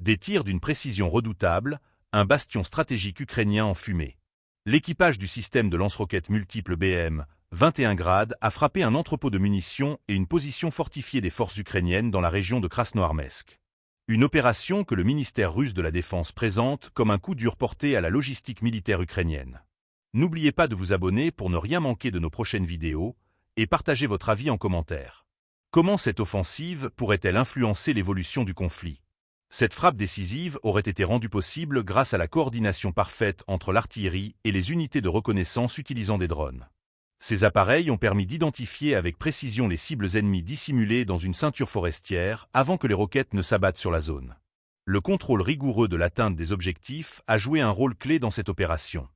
Des tirs d'une précision redoutable, un bastion stratégique ukrainien en fumée. L'équipage du système de lance-roquettes multiples BM, 21 grades, a frappé un entrepôt de munitions et une position fortifiée des forces ukrainiennes dans la région de Krasnoarmeysk. Une opération que le ministère russe de la Défense présente comme un coup dur porté à la logistique militaire ukrainienne. N'oubliez pas de vous abonner pour ne rien manquer de nos prochaines vidéos et partagez votre avis en commentaire. Comment cette offensive pourrait-elle influencer l'évolution du conflit? Cette frappe décisive aurait été rendue possible grâce à la coordination parfaite entre l'artillerie et les unités de reconnaissance utilisant des drones. Ces appareils ont permis d'identifier avec précision les cibles ennemies dissimulées dans une ceinture forestière avant que les roquettes ne s'abattent sur la zone. Le contrôle rigoureux de l'atteinte des objectifs a joué un rôle clé dans cette opération.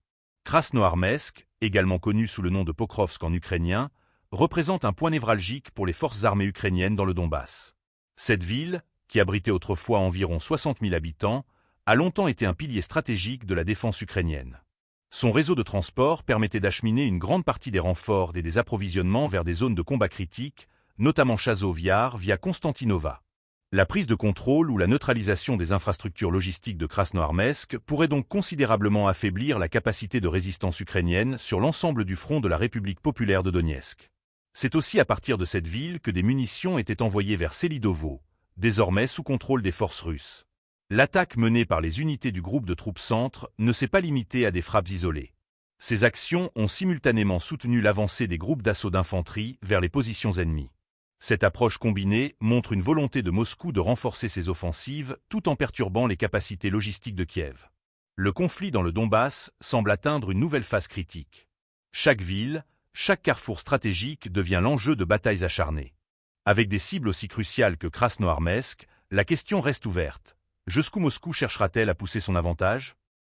Krasnoarmeysk, également connu sous le nom de Pokrovsk en ukrainien, représente un point névralgique pour les forces armées ukrainiennes dans le Donbass. Cette ville, qui abritait autrefois environ 60 000 habitants, a longtemps été un pilier stratégique de la défense ukrainienne. Son réseau de transport permettait d'acheminer une grande partie des renforts et des approvisionnements vers des zones de combat critiques, notamment Chazov Yar via Konstantinova. La prise de contrôle ou la neutralisation des infrastructures logistiques de Krasnoarmeysk pourrait donc considérablement affaiblir la capacité de résistance ukrainienne sur l'ensemble du front de la République populaire de Donetsk. C'est aussi à partir de cette ville que des munitions étaient envoyées vers Selidovo, désormais sous contrôle des forces russes. L'attaque menée par les unités du groupe de troupes centre ne s'est pas limitée à des frappes isolées. Ces actions ont simultanément soutenu l'avancée des groupes d'assaut d'infanterie vers les positions ennemies. Cette approche combinée montre une volonté de Moscou de renforcer ses offensives tout en perturbant les capacités logistiques de Kiev. Le conflit dans le Donbass semble atteindre une nouvelle phase critique. Chaque ville, chaque carrefour stratégique devient l'enjeu de batailles acharnées. Avec des cibles aussi cruciales que Krasnoarmeysk, la question reste ouverte. Jusqu'où Moscou cherchera-t-elle à pousser son avantage?